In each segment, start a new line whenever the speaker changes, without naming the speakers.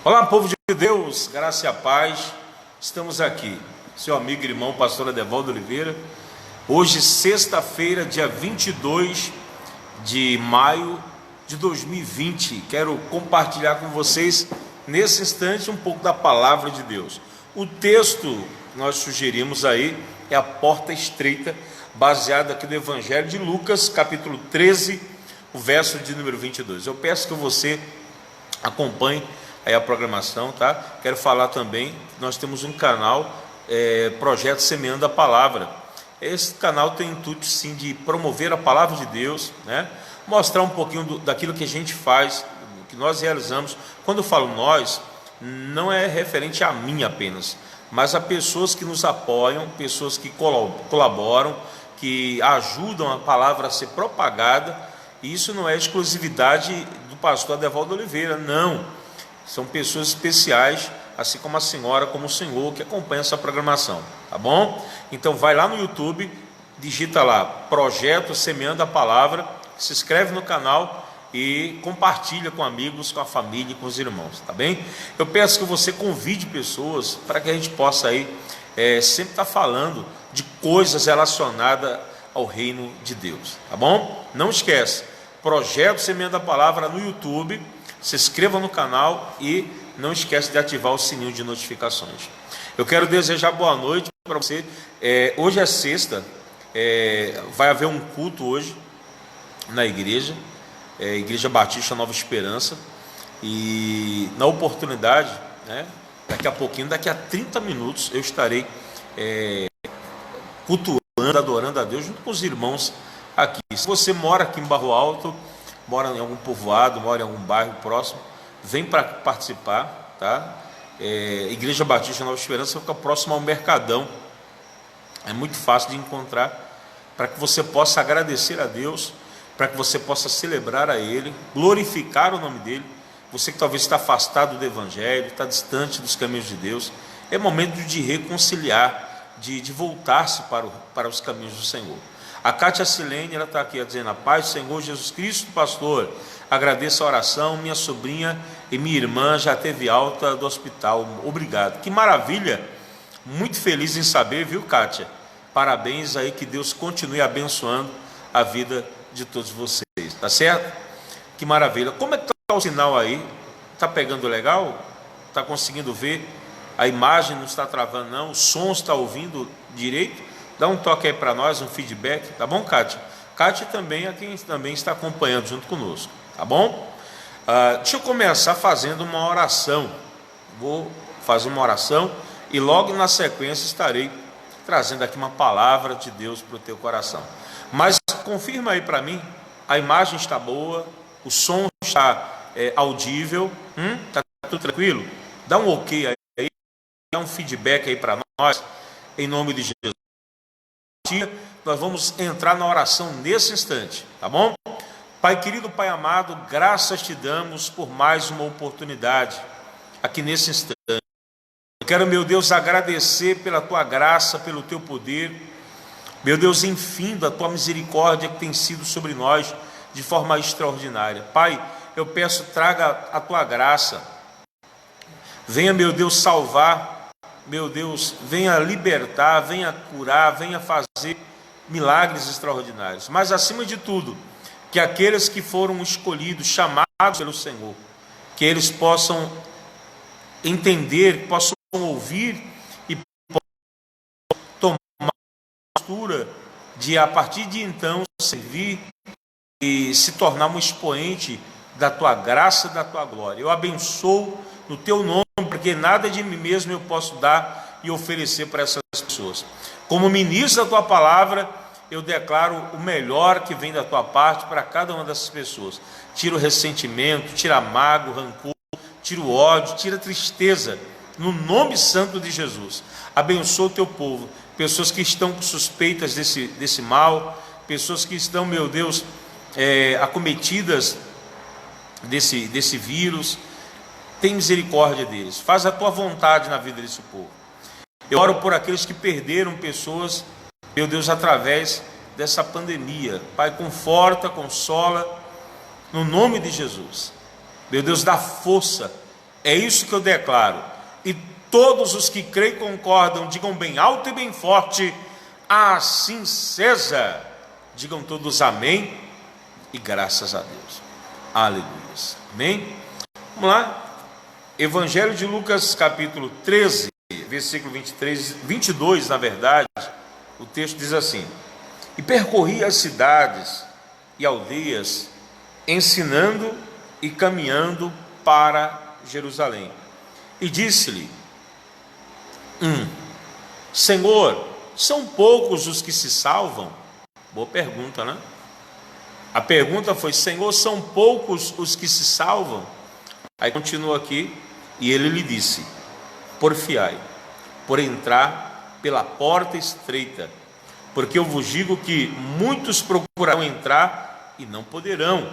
Olá, povo de Deus, graça e a paz. Estamos aqui, seu amigo e irmão, pastor Adevaldo Oliveira. Hoje, sexta-feira, dia 22 de maio de 2020. Quero compartilhar com vocês, nesse instante, um pouco da palavra de Deus. O texto que nós sugerimos aí é a porta estreita, baseado aqui no Evangelho de Lucas, capítulo 13, o verso de número 22. Eu peço que você acompanhe aí a programação, tá? Quero falar também, nós temos um canal, Projeto Semeando a Palavra. Esse canal tem o intuito, sim, de promover a palavra de Deus, né? Mostrar um pouquinho daquilo que a gente faz, que nós realizamos. Quando eu falo nós, não é referente a mim apenas, mas a pessoas que nos apoiam, pessoas que colaboram, que ajudam a palavra a ser propagada. E isso não é exclusividade do pastor Adevaldo Oliveira, não. São pessoas especiais, assim como a senhora, como o senhor, que acompanha essa programação, tá bom? Então vai lá no YouTube, digita lá, Projeto Semeando a Palavra, se inscreve no canal e compartilha com amigos, com a família e com os irmãos, tá bem? Eu peço que você convide pessoas para que a gente possa aí sempre estar falando de coisas relacionadas ao reino de Deus, tá bom? Não esquece, Projeto Semeando a Palavra no YouTube. Se inscreva no canal e não esquece de ativar o sininho de notificações. Eu quero desejar boa noite para você. Hoje é sexta, vai haver um culto hoje na igreja, Igreja Batista Nova Esperança. E na oportunidade, né, daqui a pouquinho, daqui a 30 minutos, eu estarei cultuando, adorando a Deus junto com os irmãos aqui. Se você mora aqui em Barro Alto, mora em algum povoado, mora em algum bairro próximo, vem para participar, tá? Igreja Batista Nova Esperança fica próximo ao Mercadão, é muito fácil de encontrar, para que você possa agradecer a Deus, para que você possa celebrar a Ele, glorificar o nome dEle. Você que talvez está afastado do Evangelho, está distante dos caminhos de Deus, é momento de reconciliar, de voltar-se para os caminhos do Senhor. A Cátia Silene, ela está aqui dizendo: a paz do Senhor Jesus Cristo, pastor, agradeço a oração, minha sobrinha e minha irmã já teve alta do hospital, obrigado. Que maravilha, muito feliz em saber, viu, Cátia? Parabéns aí, que Deus continue abençoando a vida de todos vocês, tá certo? Que maravilha. Como é que está o sinal aí? Está pegando legal? Está conseguindo ver? A imagem não está travando não? O som está ouvindo direito? Dá um toque aí para nós, um feedback, tá bom, Kátia? Kátia também é quem também está acompanhando junto conosco, tá bom? Deixa eu começar fazendo uma oração. Vou fazer uma oração e logo na sequência estarei trazendo aqui uma palavra de Deus para o teu coração. Mas confirma aí para mim, a imagem está boa, o som está audível, tá tudo tranquilo? Dá um ok aí, dá um feedback aí para nós, em nome de Jesus. Nós vamos entrar na oração nesse instante, tá bom? Pai querido, Pai amado, graças te damos por mais uma oportunidade aqui nesse instante. Eu quero, meu Deus, agradecer pela tua graça, pelo teu poder, meu Deus, enfim, da tua misericórdia que tem sido sobre nós de forma extraordinária. Pai, eu peço, traga a tua graça, venha, meu Deus, salvar, meu Deus, venha libertar, venha curar, venha fazer milagres extraordinários. Mas acima de tudo, que aqueles que foram escolhidos, chamados pelo Senhor, que eles possam entender, possam ouvir e possam tomar a postura de, a partir de então, servir e se tornar um expoente da tua graça e da tua glória. Eu abençoo no teu nome, porque nada de mim mesmo eu posso dar e oferecer para essas pessoas. Como ministro da tua palavra, eu declaro o melhor que vem da tua parte para cada uma dessas pessoas. Tira o ressentimento, tira a mágoa, o rancor, tira o ódio, tira a tristeza, no nome santo de Jesus. Abençoa o teu povo, pessoas que estão suspeitas desse mal, pessoas que estão, meu Deus, acometidas desse vírus. Tem misericórdia deles, faz a tua vontade na vida desse povo. Eu oro por aqueles que perderam pessoas, meu Deus, através dessa pandemia. Pai, conforta, consola, no nome de Jesus. Meu Deus, dá força É isso que eu declaro. E todos os que creem e concordam, digam bem alto e bem forte: assim seja. Digam todos amém e graças a Deus. Aleluia. Amém? Vamos lá. Evangelho de Lucas, capítulo 13, versículo 22, na verdade, o texto diz assim: e percorria as cidades e aldeias, ensinando e caminhando para Jerusalém. E disse-lhe: Senhor, são poucos os que se salvam? Boa pergunta, né? A pergunta foi: Senhor, são poucos os que se salvam? Aí continua aqui, e ele lhe disse: porfiai, por entrar pela porta estreita, porque eu vos digo que muitos procurarão entrar e não poderão.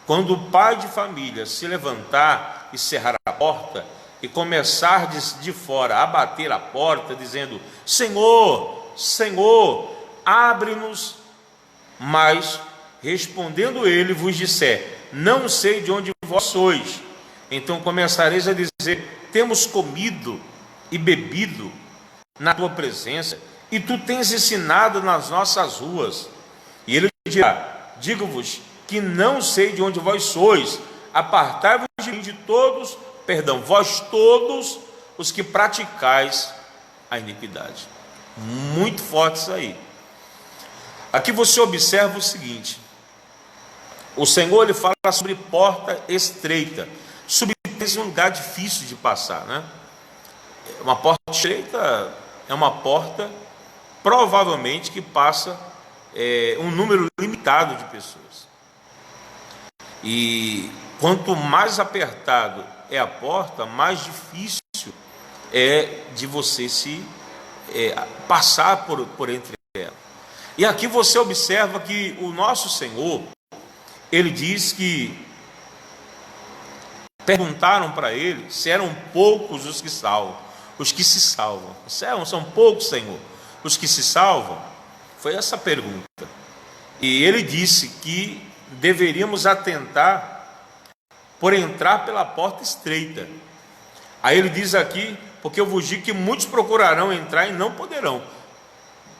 Quando o pai de família se levantar e cerrar a porta, e começar de fora a bater a porta, dizendo: Senhor, Senhor, abre-nos. Mas, respondendo ele, vos disser: não sei de onde vós sois. Então começareis a dizer: temos comido e bebido na tua presença, e tu tens ensinado nas nossas ruas. E ele dirá: digo-vos que não sei de onde vós sois. Apartai-vos de mim, de todos, vós todos os que praticais a iniquidade. Muito forte isso aí. Aqui você observa o seguinte: o Senhor, ele fala sobre porta estreita. Subir um lugar difícil de passar, né? Uma porta estreita é uma porta provavelmente que passa um número limitado de pessoas. E quanto mais apertado é a porta, mais difícil é de você passar por entre ela. E aqui você observa que o nosso Senhor, ele diz que perguntaram para ele se eram poucos os que salvam, os que se salvam. São poucos, Senhor, os que se salvam? Foi essa pergunta. E ele disse que deveríamos atentar por entrar pela porta estreita. Aí ele diz aqui: porque eu vos digo que muitos procurarão entrar e não poderão.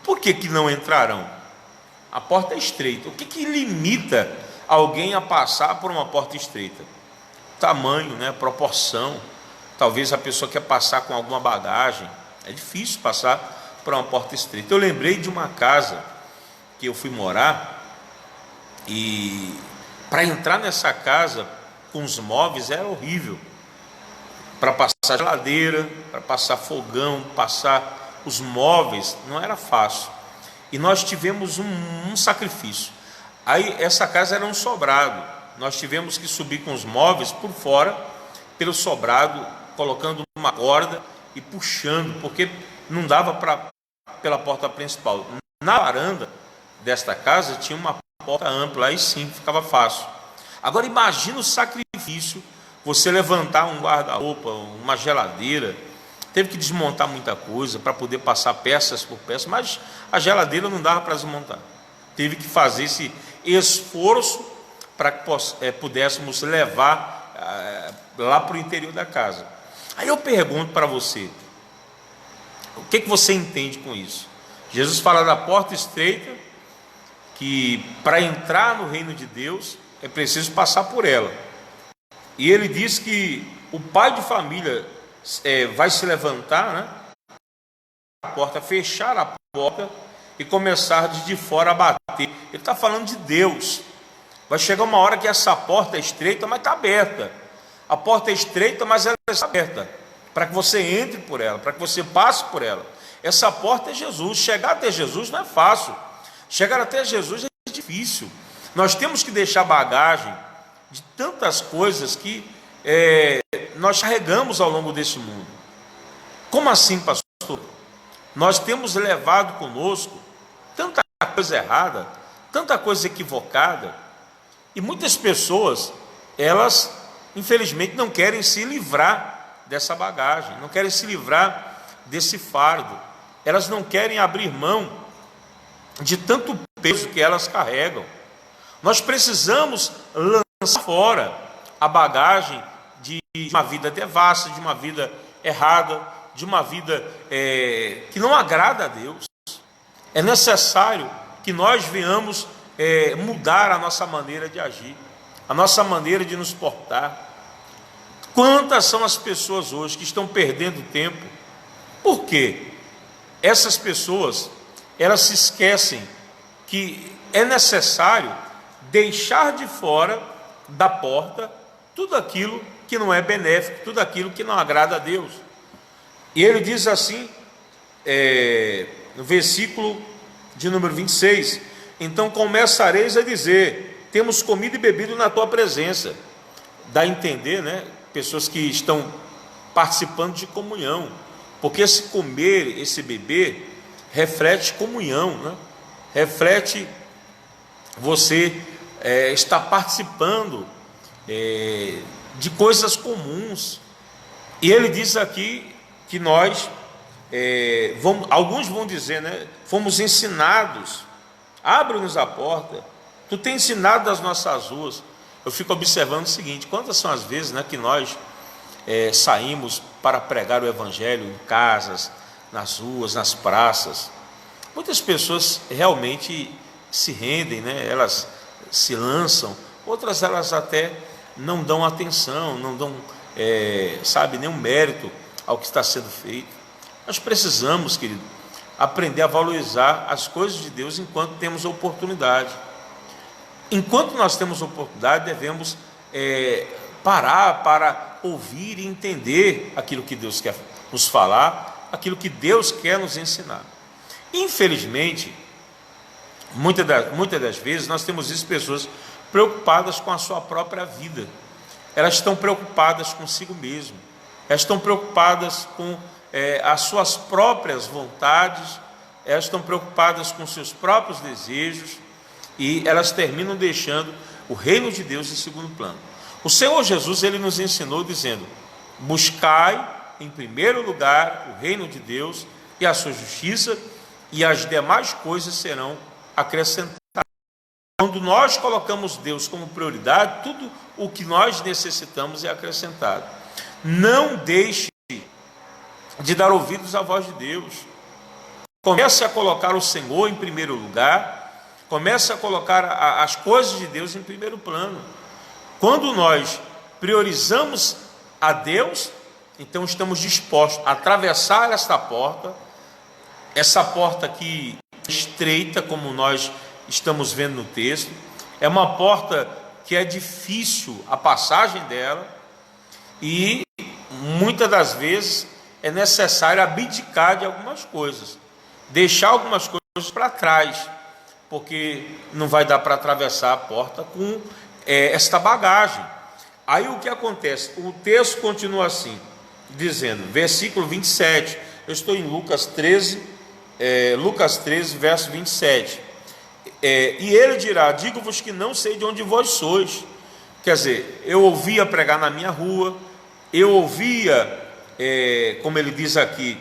Por que não entrarão? A porta é estreita. O que limita alguém a passar por uma porta estreita? Tamanho, né? Proporção. Talvez a pessoa quer passar com alguma bagagem. É difícil passar por uma porta estreita. Eu lembrei de uma casa que eu fui morar, e para entrar nessa casa com os móveis era horrível. Para passar geladeira, para passar fogão, passar os móveis, não era fácil. E nós tivemos um sacrifício. Aí essa casa era um sobrado. Nós tivemos que subir com os móveis por fora, pelo sobrado, colocando uma corda e puxando, porque não dava pela porta principal. Na varanda desta casa tinha uma porta ampla, aí sim ficava fácil. Agora imagina o sacrifício: você levantar um guarda-roupa, uma geladeira. Teve que desmontar muita coisa para poder passar peças por peças, mas a geladeira não dava para desmontar. Teve que fazer esse esforço para que pudéssemos levar lá para o interior da casa. Aí eu pergunto para você: o que você entende com isso? Jesus fala da porta estreita, que para entrar no reino de Deus é preciso passar por ela. E ele diz que o pai de família vai se levantar, né? A porta, fechar a porta e começar de fora a bater. Ele está falando de Deus. Vai chegar uma hora que essa porta é estreita, mas está aberta. A porta é estreita, mas ela está aberta, para que você entre por ela, para que você passe por ela. Essa porta é Jesus. Chegar até Jesus não é fácil. Chegar até Jesus é difícil. Nós temos que deixar bagagem de tantas coisas que nós carregamos ao longo desse mundo. Como assim, pastor? Nós temos levado conosco tanta coisa errada, tanta coisa equivocada, e muitas pessoas, elas infelizmente não querem se livrar dessa bagagem, não querem se livrar desse fardo. Elas não querem abrir mão de tanto peso que elas carregam. Nós precisamos lançar fora a bagagem de uma vida devassa, de uma vida errada, de uma vida que não agrada a Deus. É necessário que nós venhamos mudar a nossa maneira de agir, a nossa maneira de nos portar. Quantas são as pessoas hoje que estão perdendo tempo? Por quê? Essas pessoas, elas se esquecem que é necessário deixar de fora da porta tudo aquilo que não é benéfico, tudo aquilo que não agrada a Deus. E ele diz assim, no versículo de número 26, então começareis a dizer, temos comido e bebido na tua presença. Dá a entender, né? Pessoas que estão participando de comunhão, porque esse comer, esse beber, reflete comunhão, né? Reflete você estar participando de coisas comuns. E ele diz aqui que nós, alguns vão dizer, né? Fomos ensinados, abre-nos a porta, tu tens ensinado das nossas ruas. Eu fico observando o seguinte, quantas são as vezes, né, que nós saímos para pregar o Evangelho em casas, nas ruas, nas praças. Muitas pessoas realmente se rendem, né? Elas se lançam, outras elas até não dão atenção, não dão, nenhum mérito ao que está sendo feito. Nós precisamos, querido, aprender a valorizar as coisas de Deus enquanto temos oportunidade. Enquanto nós temos oportunidade, devemos parar para ouvir e entender aquilo que Deus quer nos falar, aquilo que Deus quer nos ensinar. Infelizmente, muitas das vezes nós temos visto pessoas preocupadas com a sua própria vida. Elas estão preocupadas consigo mesmo. Elas estão preocupadas com as suas próprias vontades. Elas estão preocupadas com seus próprios desejos. E elas terminam deixando o reino de Deus em segundo plano. O Senhor Jesus, ele nos ensinou dizendo, buscai em primeiro lugar o reino de Deus e a sua justiça, e as demais coisas serão acrescentadas. Quando nós colocamos Deus como prioridade, tudo o que nós necessitamos é acrescentado. Não deixe de dar ouvidos à voz de Deus. Comece a colocar o Senhor em primeiro lugar. Comece a colocar as coisas de Deus em primeiro plano. Quando nós priorizamos a Deus, então estamos dispostos a atravessar essa porta que é estreita, como nós estamos vendo no texto, é uma porta que é difícil a passagem dela, e muitas das vezes é necessário abdicar de algumas coisas, deixar algumas coisas para trás, porque não vai dar para atravessar a porta com esta bagagem. Aí o que acontece? O texto continua assim, dizendo, versículo 27, eu estou em Lucas 13, verso 27, e ele dirá, digo-vos que não sei de onde vós sois. Quer dizer, eu ouvia pregar na minha rua, eu ouvia, como ele diz aqui,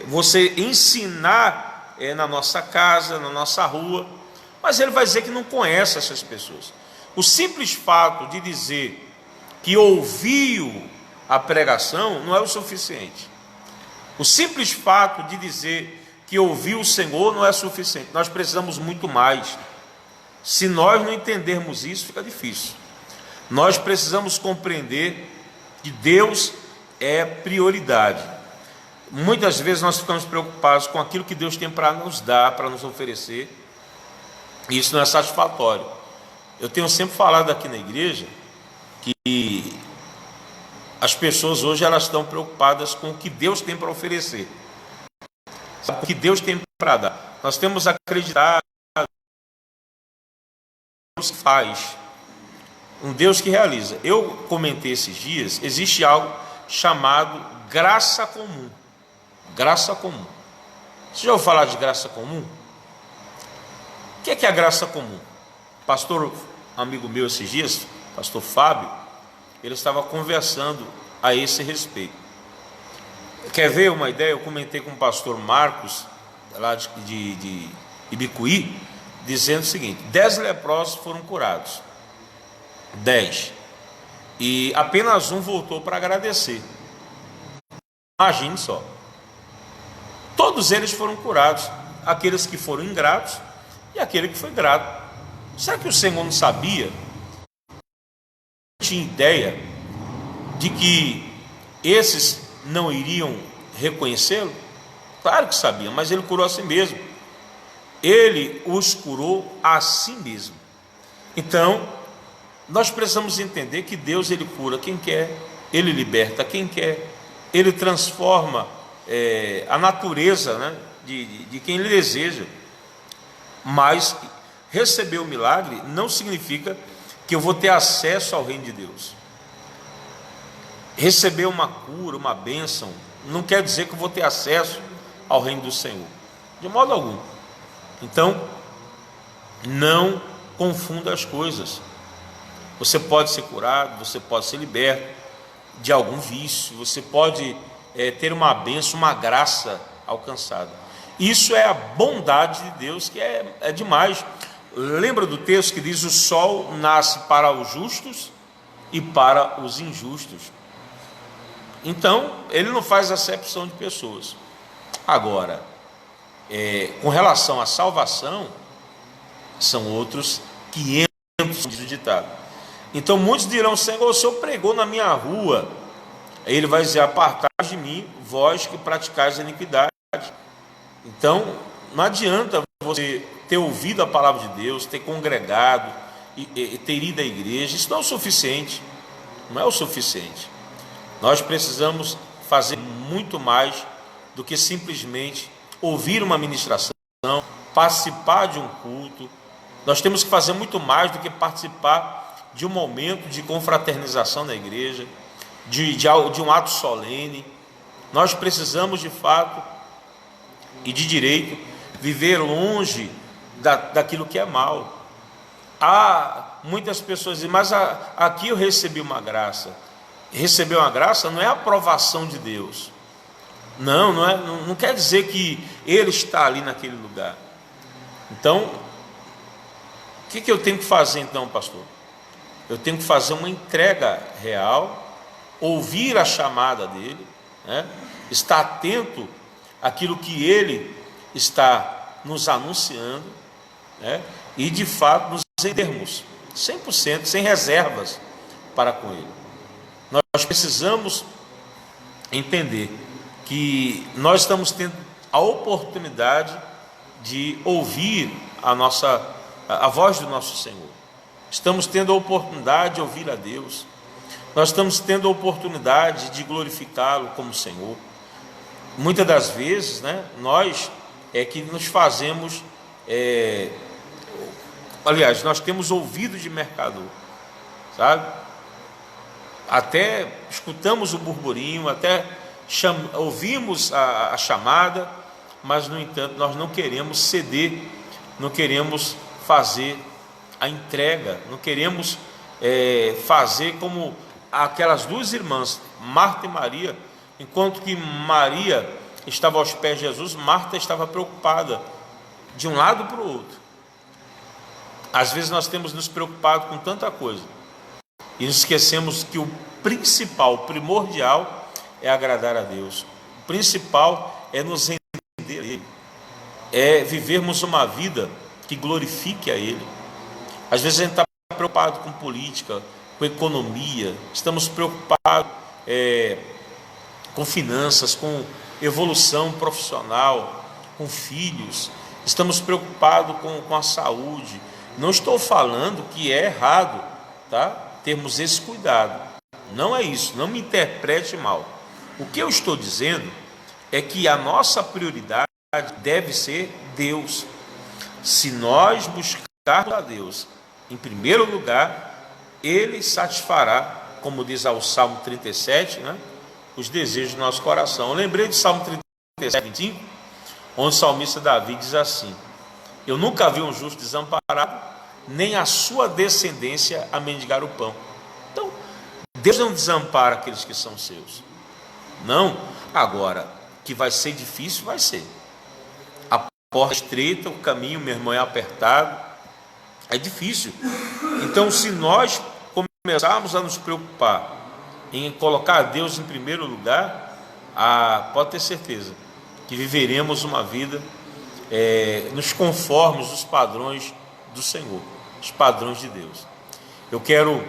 você ensinar na nossa casa, na nossa rua, mas ele vai dizer que não conhece essas pessoas. O simples fato de dizer que ouviu a pregação não é o suficiente. O simples fato de dizer que ouviu o Senhor não é suficiente. Nós precisamos muito mais. Se nós não entendermos isso, fica difícil. Nós precisamos compreender que Deus é prioridade. Muitas vezes nós ficamos preocupados com aquilo que Deus tem para nos dar, para nos oferecer, e isso não é satisfatório. Eu tenho sempre falado aqui na igreja que as pessoas hoje elas estão preocupadas com o que Deus tem para oferecer, o que Deus tem para dar. Nós temos que acreditar em Deus que faz, um Deus que realiza. Eu comentei esses dias, existe algo chamado graça comum. Graça comum. Você já ouviu falar de graça comum? O que é a graça comum? Pastor, amigo meu esses dias, pastor Fábio, ele estava conversando a esse respeito. Quer ver uma ideia? Eu comentei com o pastor Marcos, lá de Ibicuí, dizendo o seguinte: 10 leprosos foram curados. 10. e apenas um voltou para agradecer. Imagine só. Todos eles foram curados, aqueles que foram ingratos e aquele que foi grato. Será que o Senhor não sabia? Não tinha ideia de que esses não iriam reconhecê-lo? Claro que sabia, mas ele curou a si mesmo. Ele os curou a si mesmo. Então, nós precisamos entender que Deus, ele cura quem quer, ele liberta quem quer, ele transforma a natureza, né, de quem ele deseja. Mas receber o milagre não significa que eu vou ter acesso ao reino de Deus. Receber uma cura, uma bênção, não quer dizer que eu vou ter acesso ao reino do Senhor, de modo algum. Então, não confunda as coisas. Você pode ser curado, você pode ser liberto de algum vício, você pode ter uma bênção, uma graça alcançada. Isso é a bondade de Deus, que é demais. Lembra do texto que diz: o sol nasce para os justos e para os injustos. Então, ele não faz acepção de pessoas. Agora, com relação à salvação, são outros 500 diz o ditado. Então muitos dirão: Senhor, o Senhor pregou na minha rua. Aí ele vai dizer: apartai de mim, vós que praticais a iniquidade. Então não adianta você ter ouvido a palavra de Deus, ter congregado e ter ido à igreja. Isso não é o suficiente. Não é o suficiente. Nós precisamos fazer muito mais do que simplesmente ouvir uma ministração, participar de um culto. Nós temos que fazer muito mais do que participar de um momento de confraternização na igreja, de um ato solene. Nós precisamos de fato e de direito viver longe daquilo que é mal. Há muitas pessoas dizem: mas aqui eu recebi uma graça. Receber uma graça não é a aprovação de Deus. Não quer dizer que ele está ali naquele lugar. Então, o que eu tenho que fazer então, pastor? Eu tenho que fazer uma entrega real, ouvir a chamada dele, né? Estar atento àquilo que ele está nos anunciando, né? E de fato nos rendermos 100%, sem reservas para com ele. Nós precisamos entender que nós estamos tendo a oportunidade de ouvir a voz do nosso Senhor. Estamos tendo a oportunidade de ouvir a Deus. Nós estamos tendo a oportunidade de glorificá-lo como Senhor. Muitas das vezes, né, nós é que nos fazemos, aliás, nós temos ouvido de mercador, sabe? Até escutamos o burburinho, até ouvimos a chamada, mas no entanto nós não queremos ceder, não queremos fazer a entrega, não queremos fazer como aquelas duas irmãs, Marta e Maria. Enquanto que Maria estava aos pés de Jesus, Marta estava preocupada de um lado para o outro. Às vezes nós temos nos preocupado com tanta coisa e nos esquecemos que o principal, o primordial é agradar a Deus. O principal é nos render a Ele, é vivermos uma vida que glorifique a Ele. Às vezes a gente está preocupado com política, com economia, estamos preocupados com finanças, com evolução profissional, com filhos, estamos preocupados com a saúde. Não estou falando que é errado, tá? Termos esse cuidado, não é isso, não me interprete mal. O que eu estou dizendo é que a nossa prioridade deve ser Deus. Se nós buscarmos a Deus em primeiro lugar, Ele satisfará, como diz o Salmo 37, né, os desejos do nosso coração. Eu lembrei de Salmo 37, 25, onde o salmista Davi diz assim: eu nunca vi um justo desamparado, nem a sua descendência a mendigar o pão. Então, Deus não desampara aqueles que são seus. Não. Agora, que vai ser difícil, vai ser. A porta é estreita, o caminho, meu irmão, é apertado, é difícil. Então, se nós começarmos a nos preocupar em colocar Deus em primeiro lugar, pode ter certeza que viveremos uma vida nos conformes dos padrões do Senhor, os padrões de Deus. Eu quero,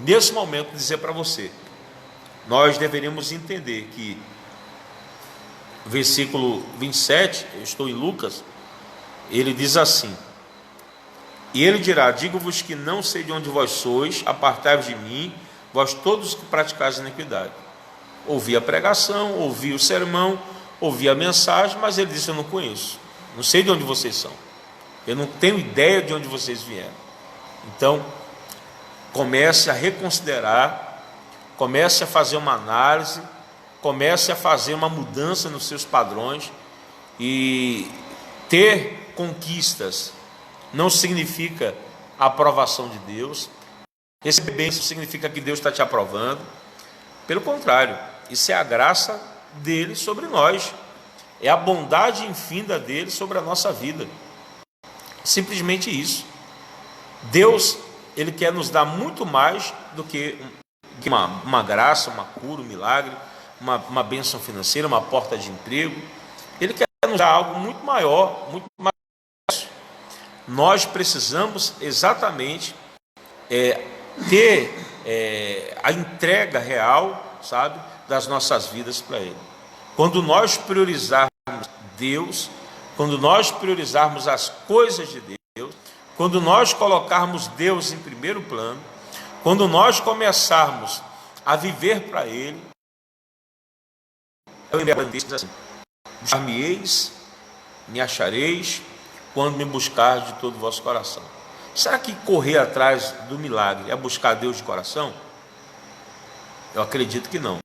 nesse momento, dizer para você, nós deveríamos entender que versículo 27, eu estou em Lucas, ele diz assim: e ele dirá, digo-vos que não sei de onde vós sois, apartai-vos de mim, vós todos que praticais iniquidade. Ouvi a pregação, ouvi o sermão, ouvi a mensagem, mas ele disse, eu não conheço, não sei de onde vocês são, eu não tenho ideia de onde vocês vieram. Então, comece a reconsiderar, comece a fazer uma análise, comece a fazer uma mudança nos seus padrões. E ter conquistas não significa a aprovação de Deus. Receber bênção significa que Deus está te aprovando. Pelo contrário, isso é a graça dele sobre nós, é a bondade infinda dele sobre a nossa vida. Simplesmente isso. Deus, ele quer nos dar muito mais do que uma graça, uma cura, um milagre, uma bênção financeira, uma porta de emprego. Ele quer nos dar algo muito maior, muito mais. Nós precisamos exatamente ter a entrega real, sabe, das nossas vidas para Ele. Quando nós priorizarmos Deus, quando nós priorizarmos as coisas de Deus, quando nós colocarmos Deus em primeiro plano, quando nós começarmos a viver para Ele, assim, buscar-me-eis, me achareis, quando me buscar de todo o vosso coração. Será que correr atrás do milagre é buscar Deus de coração? Eu acredito que não.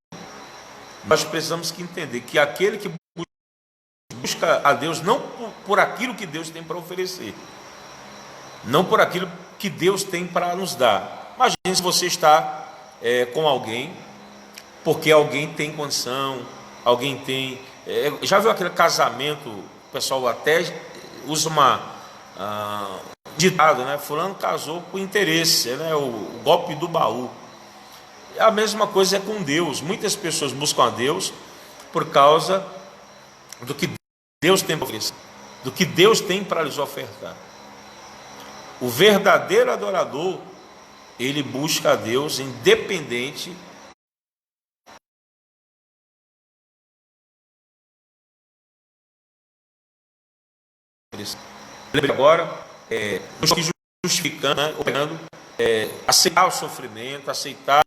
Nós precisamos que entender que aquele que busca a Deus não por aquilo que Deus tem para oferecer, não por aquilo que Deus tem para nos dar. Imagine se você está com alguém, porque alguém tem condição, alguém tem... já viu aquele casamento, o pessoal até usa ditado, né? Fulano casou por interesse, né? O golpe do baú. A mesma coisa é com Deus. Muitas pessoas buscam a Deus por causa do que Deus tem para oferecer, do que Deus tem para lhes ofertar. O verdadeiro adorador, ele busca a Deus independente agora, justificando, né, aceitar o sofrimento, aceitar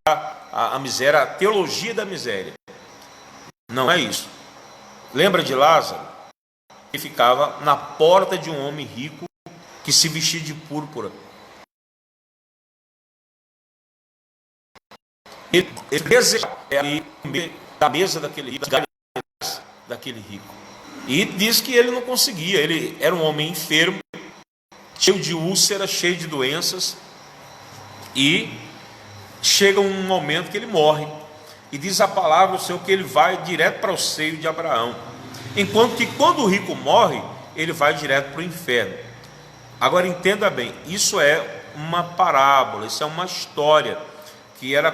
a miséria, a teologia da miséria. Não é isso. Lembra de Lázaro? Ele ficava na porta de um homem rico que se vestia de púrpura. Ele desejava comer da mesa daquele rico. E diz que ele não conseguia. Ele era um homem enfermo, cheio de úlceras, cheio de doenças. E chega um momento que ele morre. E diz a palavra do Senhor que ele vai direto para o seio de Abraão. Enquanto que quando o rico morre, ele vai direto para o inferno. Agora entenda bem, isso é uma parábola, isso é uma história que era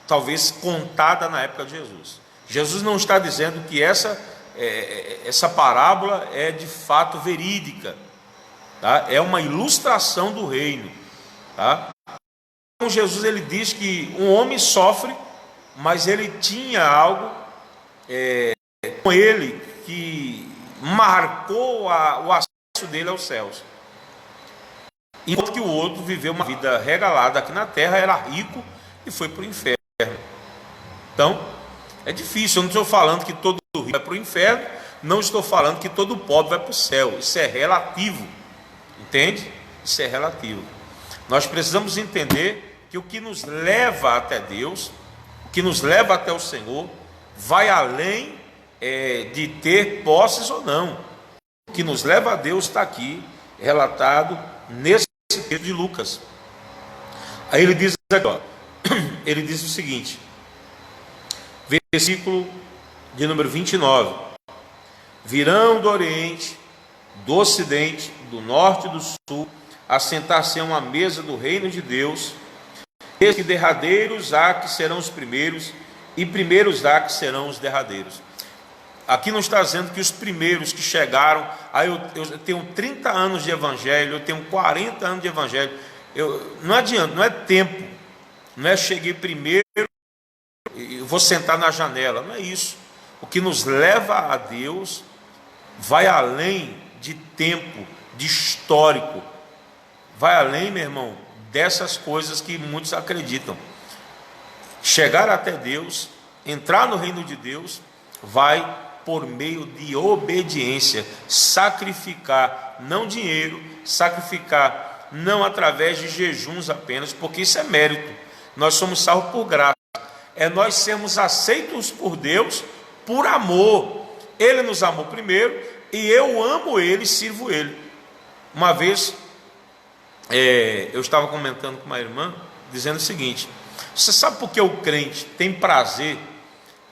talvez contada na época de Jesus. Jesus não está dizendo que essa parábola é de fato verídica, tá? É uma ilustração do reino, tá? Então, Jesus, ele diz que um homem sofre, mas ele tinha algo com ele que marcou o acesso dele aos céus. Enquanto que o outro viveu uma vida regalada aqui na terra, era rico e foi para o inferno. Então, é difícil. Eu não estou falando que todo rico vai para o inferno, não estou falando que todo pobre vai para o céu. Isso é relativo, entende? Isso é relativo. Nós precisamos entender que o que nos leva até Deus, o que nos leva até o Senhor, vai além de ter posses ou não. O que nos leva a Deus está aqui relatado nesse texto de Lucas. Aí ele diz aqui, ó, ele diz o seguinte, versículo de número 29: virão do Oriente, do Ocidente, do Norte e do Sul, a sentar-se a uma mesa do reino de Deus, Desde que derradeiros há que serão os primeiros, e primeiros há que serão os derradeiros. Aqui não está dizendo que os primeiros que chegaram, eu tenho 30 anos de evangelho, eu tenho 40 anos de evangelho, não adianta, não é tempo, não é cheguei primeiro e vou sentar na janela, não é isso. O que nos leva a Deus vai além de tempo, de histórico, vai além, meu irmão, dessas coisas que muitos acreditam. Chegar até Deus, entrar no reino de Deus, vai por meio de obediência, sacrificar, não dinheiro, sacrificar, não através de jejuns apenas, porque isso é mérito. Nós somos salvos por graça, é nós sermos aceitos por Deus por amor. Ele nos amou primeiro, e eu amo Ele e sirvo Ele. Uma vez, eu estava comentando com uma irmã, dizendo o seguinte: você sabe por que o crente tem prazer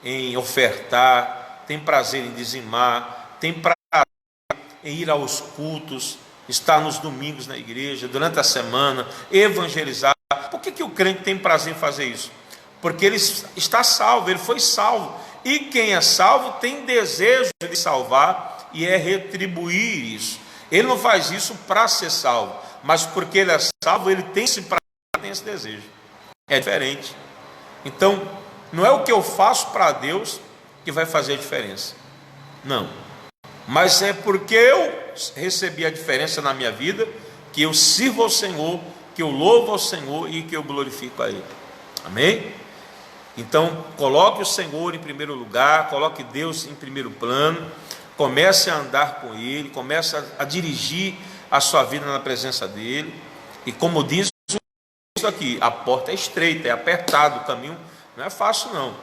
em ofertar, tem prazer em dizimar, tem prazer em ir aos cultos, estar nos domingos na igreja, durante a semana, evangelizar? Por que o crente tem prazer em fazer isso? Porque ele está salvo, ele foi salvo. E quem é salvo tem desejo de salvar e é retribuir isso. Ele não faz isso para ser salvo, mas porque ele é salvo, ele tem esse prazer, tem esse desejo. É diferente. Então, não é o que eu faço para Deus que vai fazer a diferença, não, mas é porque eu recebi a diferença na minha vida, que eu sirvo ao Senhor, que eu louvo ao Senhor e que eu glorifico a Ele. Amém? Então, coloque o Senhor em primeiro lugar, coloque Deus em primeiro plano, comece a andar com Ele, comece a dirigir a sua vida na presença dEle, e como diz isso aqui, a porta é estreita, é apertado, o caminho não é fácil não,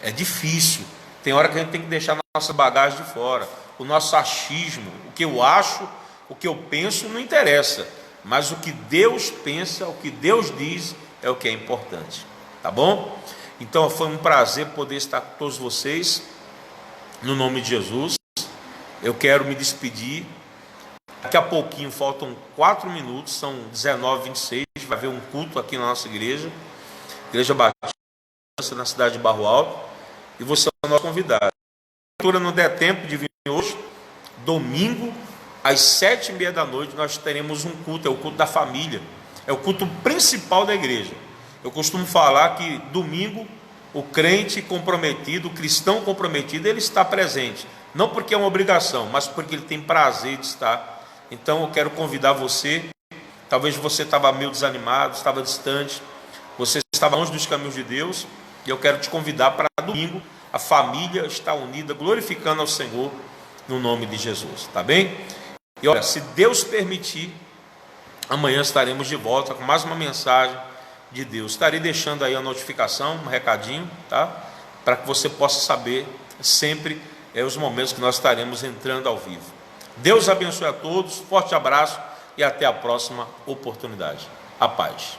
é difícil, tem hora que a gente tem que deixar a nossa bagagem de fora, o nosso achismo, o que eu acho, o que eu penso não interessa, mas o que Deus pensa, o que Deus diz é o que é importante, tá bom? Então foi um prazer poder estar com todos vocês, no nome de Jesus. Eu quero me despedir, daqui a pouquinho, faltam 4 minutos, são 19h26, vai haver um culto aqui na nossa igreja Batista, na cidade de Barro Alto, e você é o nosso convidado. Se não der tempo de vir hoje, domingo, às 7h30 da noite, nós teremos um culto, é o culto da família, é o culto principal da igreja. Eu costumo falar que domingo, o crente comprometido, o cristão comprometido, ele está presente, não porque é uma obrigação, mas porque ele tem prazer de estar. Então eu quero convidar você, talvez você estava meio desanimado, estava distante, você estava longe dos caminhos de Deus, e eu quero te convidar para domingo, a família está unida, glorificando ao Senhor, no nome de Jesus, tá bem? E olha, se Deus permitir, amanhã estaremos de volta com mais uma mensagem de Deus. Estarei deixando aí a notificação, um recadinho, tá? Para que você possa saber sempre os momentos que nós estaremos entrando ao vivo. Deus abençoe a todos, forte abraço e até a próxima oportunidade. A paz.